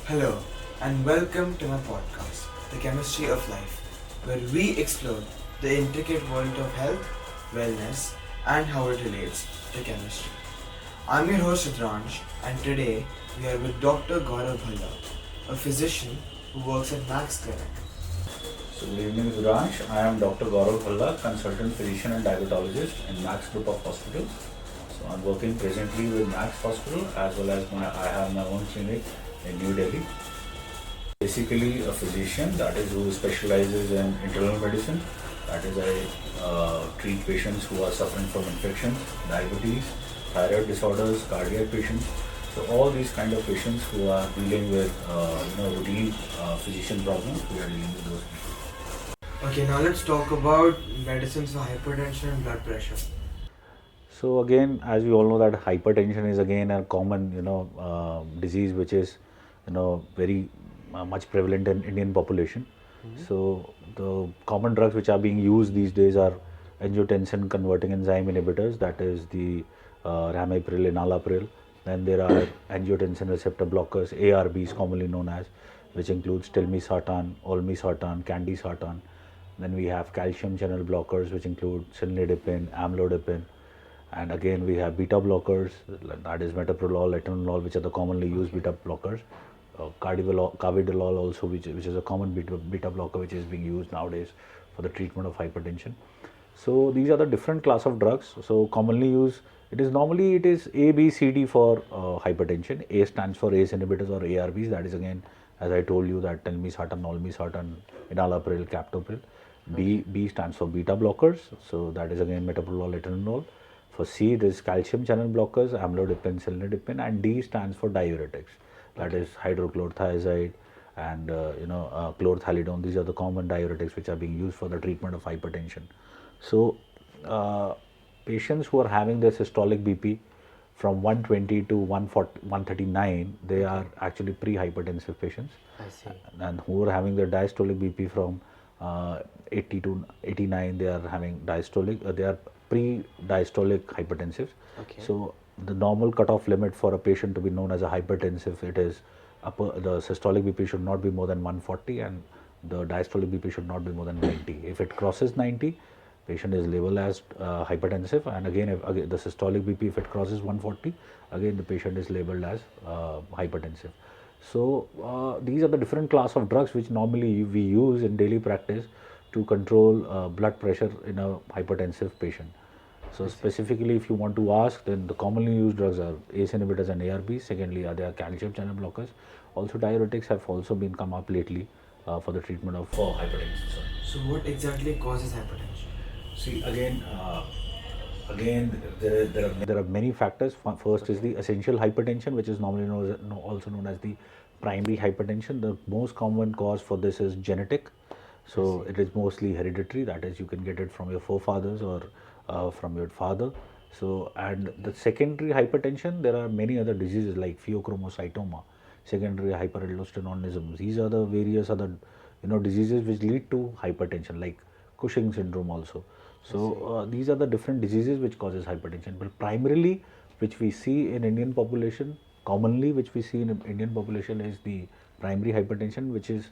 Hello, and welcome to my podcast, The Chemistry of Life, where we explore the intricate world of health, wellness, and how it relates to chemistry. I'm your host Rudransh, and today we are with Dr. Gaurav Bhalla, a physician who works at Max Clinic. So good evening, Dhuransh. I am Dr. Gaurav Bhalla, consultant physician and diabetologist in Max Group of Hospitals. So I'm working presently with Max Hospital as well as I have my own clinic in New Delhi. Basically, a physician that is who specializes in internal medicine. That is, I treat patients who are suffering from infections, diabetes, thyroid disorders, cardiac patients. So all these kind of patients who are dealing with routine physician problems, we are dealing with those people. Okay, now let's talk about medicines for hypertension and blood pressure. So again, as we all know that hypertension is again a common, disease which is, very much prevalent in Indian population. So the common drugs which are being used these days are angiotensin converting enzyme inhibitors, that is the ramipril, enalapril. Then there are angiotensin receptor blockers, ARBs commonly known as, which includes telmisartan, olmesartan, candesartan. Then we have calcium channel blockers, which include cilnidipine, amlodipine, and again we have beta blockers, that is metoprolol, atenolol, which are the commonly used beta blockers. Carvedilol also, which is a common beta blocker which is being used nowadays for the treatment of hypertension. So these are the different class of drugs. So commonly used, it is A, B, C, D for hypertension. A stands for ACE inhibitors or ARBs. That is again, as I told you, that telmisartan, olmesartan, enalapril, captopril. B stands for beta blockers. So that is again metoprolol, atenolol. For C, it is calcium channel blockers, amlodipine, cilnidipine, and D stands for diuretics. That is hydrochlorothiazide and chlorthalidone. These are the common diuretics which are being used for the treatment of hypertension. So, patients who are having their systolic BP from 120 to 140, 139, they are actually pre-hypertensive patients. I see. And who are having their diastolic BP from 80 to 89, they are having diastolic, they are pre-diastolic hypertensive. Okay. So the normal cutoff limit for a patient to be known as a hypertensive, it is the systolic BP should not be more than 140 and the diastolic BP should not be more than 90. If it crosses 90, patient is labeled as hypertensive, and again, if again, the systolic BP, if it crosses 140, again the patient is labeled as hypertensive. So these are the different class of drugs which normally we use in daily practice to control blood pressure in a hypertensive patient. So specifically, if you want to ask, then the commonly used drugs are ACE inhibitors and ARBs. Secondly, are there calcium channel blockers. Also, diuretics have also been come up lately for the treatment of hypertension. Sorry. So, what exactly causes hypertension? See, again, there are many factors. First is the essential hypertension, which is normally also known as the primary hypertension. The most common cause for this is genetic. So it is mostly hereditary. That is, you can get it from your forefathers or from your father. So, and the secondary hypertension, there are many other diseases like pheochromocytoma, secondary hyperaldosteronism. These are the various other diseases which lead to hypertension, like Cushing syndrome also. So these are the different diseases which causes hypertension. But primarily, which we see in Indian population, commonly which we see in Indian population is the primary hypertension, which is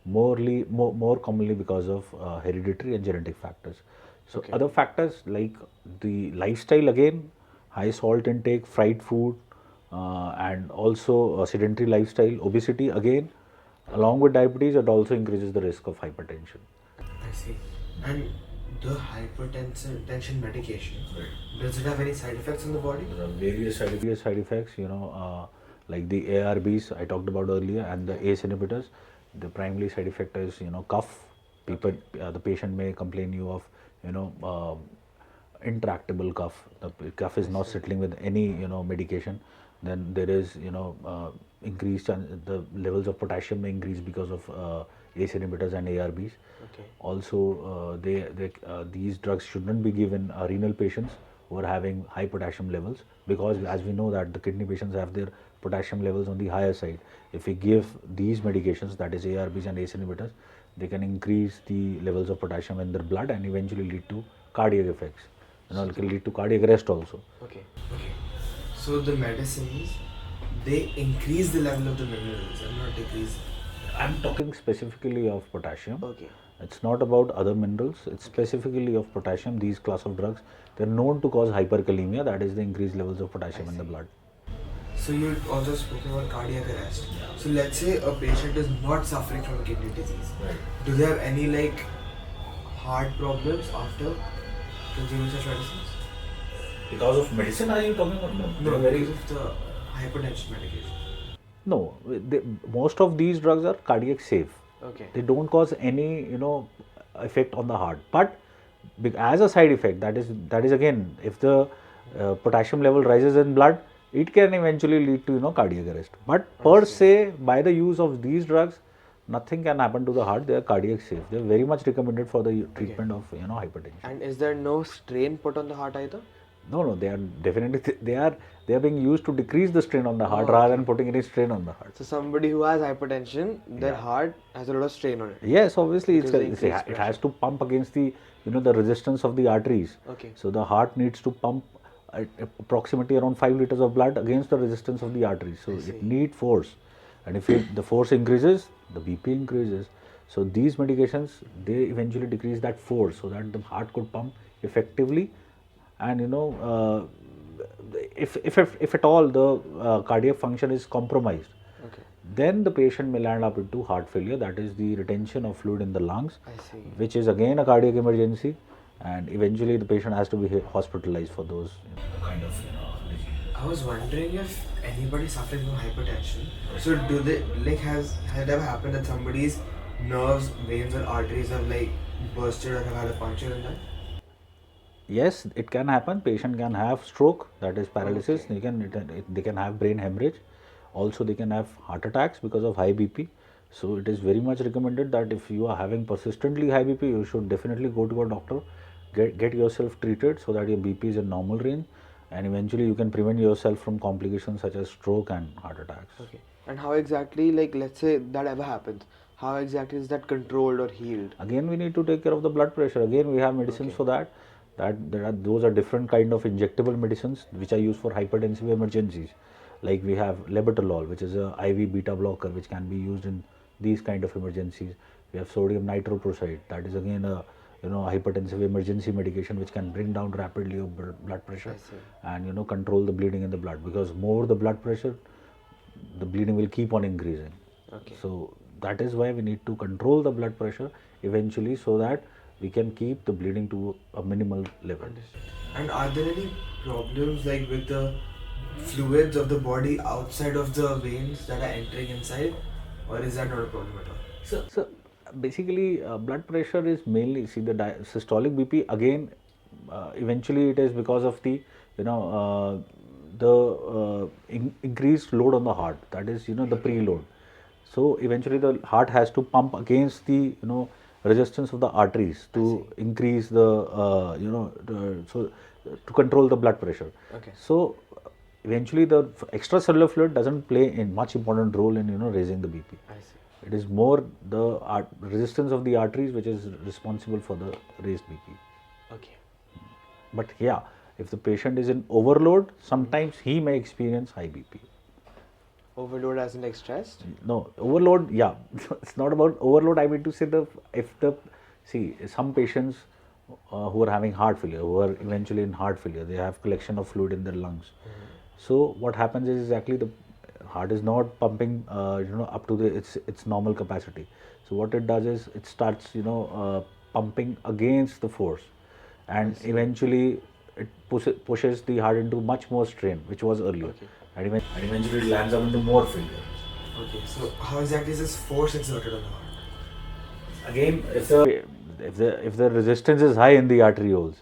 more commonly because of hereditary and genetic factors. So other factors like the lifestyle, again, high salt intake, fried food, and also sedentary lifestyle, obesity, again, along with diabetes, it also increases the risk of hypertension. I see. And the hypertension tension medication, does it have any side effects on the body? There are various side effects, like the ARBs I talked about earlier and the ACE inhibitors. The primary side effect is, cough. People, the patient may complain you of, intractable cough. The cough is not settling with any, medication. Then there is, increased, the levels of potassium may increase because of ACE inhibitors and ARBs. Okay. Also, these drugs shouldn't be given renal patients who are having high potassium levels, because as we know that the kidney patients have their potassium levels on the higher side. If we give these medications, that is ARBs and ACE inhibitors, they can increase the levels of potassium in their blood and eventually lead to cardiac effects. It can lead to cardiac arrest also. Okay. Okay. So the medicines they increase the level of the minerals and not decrease. I'm talking specifically of potassium. Okay. It's not about other minerals. It's specifically of potassium. These class of drugs, they're known to cause hyperkalemia. That is the increased levels of potassium in the blood. So you also spoke about cardiac arrest. So let's say a patient is not suffering from a kidney disease. Right. Do they have any like heart problems after consuming such medicines? Because of medicine, are you talking about? No, because of the hypertension medication. No, most of these drugs are cardiac safe. Okay. They don't cause any effect on the heart. But as a side effect, that is again, if the potassium level rises in blood, it can eventually lead to cardiac arrest. But per se, by the use of these drugs, nothing can happen to the heart. They are cardiac safe. They are very much recommended for the treatment of hypertension. And is there no strain put on the heart either? No, they are definitely they are being used to decrease the strain on the heart rather than putting any strain on the heart. So somebody who has hypertension, their heart has a lot of strain on it. Yes, obviously Because it has to pump against the the resistance of the arteries. Okay. So the heart needs to pump approximately around 5 liters of blood against the resistance of the arteries. So it needs force, and if the force increases, the BP increases. So these medications, they eventually decrease that force so that the heart could pump effectively, and if at all the cardiac function is compromised, then the patient may land up into heart failure. That is the retention of fluid in the lungs, which is again a cardiac emergency, and eventually the patient has to be hospitalized for those kind of disease. I was wondering if anybody suffering from hypertension. So do they has it ever happened that somebody's nerves, veins, or arteries have bursted or have had a puncture in that? Yes, it can happen. Patient can have stroke, that is paralysis. They can have brain hemorrhage. Also, they can have heart attacks because of high BP. So it is very much recommended that if you are having persistently high BP, you should definitely go to a doctor, get yourself treated so that your BP is in normal range, and eventually you can prevent yourself from complications such as stroke and heart attacks. Okay. And how exactly, let's say that ever happens, how exactly is that controlled or healed? Again, we need to take care of the blood pressure. Again, we have medicines for that. Those are different kind of injectable medicines which are used for hypertensive emergencies. Like we have labetalol, which is a IV beta blocker, which can be used in these kind of emergencies. We have sodium nitroprusside, that is again a hypertensive emergency medication which can bring down rapidly your blood pressure and control the bleeding in the blood, because more the blood pressure, the bleeding will keep on increasing. So that is why we need to control the blood pressure eventually, so that we can keep the bleeding to a minimal level. And are there any problems with the fluids of the body outside of the veins that are entering inside, or is that not a problem at all? So basically, blood pressure is mainly, see, the systolic BP again. Eventually, it is because of the increased load on the heart. That is the preload. So eventually, the heart has to pump against the resistance of the arteries to increase the to control the blood pressure. So eventually, the extracellular fluid doesn't play a much important role in raising the BP. It is more the resistance of the arteries which is responsible for the raised BP. But yeah, if the patient is in overload, sometimes he may experience high BP. Overload as in stressed? No, overload, yeah. It's not about overload. I mean to say some patients who are having heart failure, who are eventually in heart failure, they have collection of fluid in their lungs. So what happens is exactly the heart is not pumping up to its normal capacity. So what it does is it starts pumping against the force, and eventually it pushes the heart into much more strain, which was earlier, and eventually it lands up into more failure. So how exactly is this force exerted on the heart? Again, if the resistance is high in the arterioles,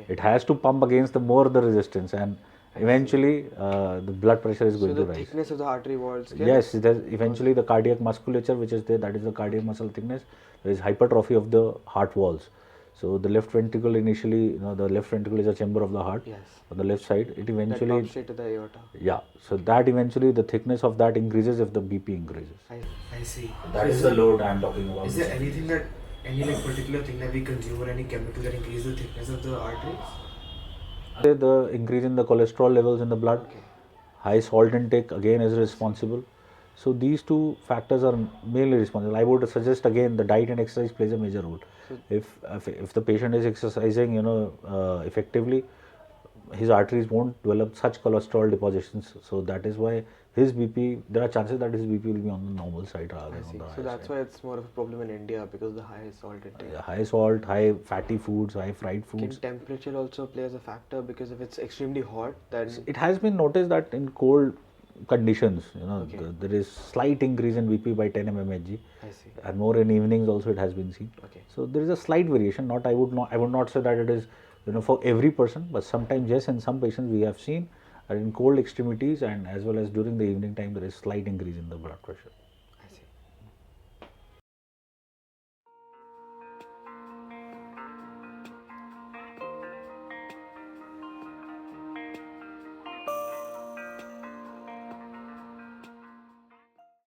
it has to pump against the resistance, and eventually the blood pressure is going to rise. So the thickness of the artery walls? Yes, eventually the cardiac musculature which is there, that is the cardiac muscle thickness. There is hypertrophy of the heart walls. So the left ventricle initially, the left ventricle is a chamber of the heart. On the left side, it eventually that pumps straight to the aorta. Yeah, so that eventually the thickness of that increases if the BP increases. I see. That is the load I am talking about. Is there anything any particular thing that we consume or any chemical that increases the thickness of the arteries? The increase in the cholesterol levels in the blood, High salt intake again is responsible. So these two factors are mainly responsible. I would suggest again the diet and exercise plays a major role. If the patient is exercising, effectively, his arteries won't develop such cholesterol depositions. So that is why his BP, there are chances that his BP will be on the normal side rather than on the high So that's side. why it's more of a problem in India because the high salt intake. High salt, high fatty foods, high fried Can foods. temperature also play as a factor because if it's extremely hot, then It has been noticed that in cold conditions, Okay. there is slight increase in BP by 10 mmHg, I see. and more in evenings also it has been seen. Okay. So there is a slight variation. I would not say that it is, for every person, but sometimes yes, in some patients we have seen that in cold extremities and as well as during the evening time there is slight increase in the blood pressure.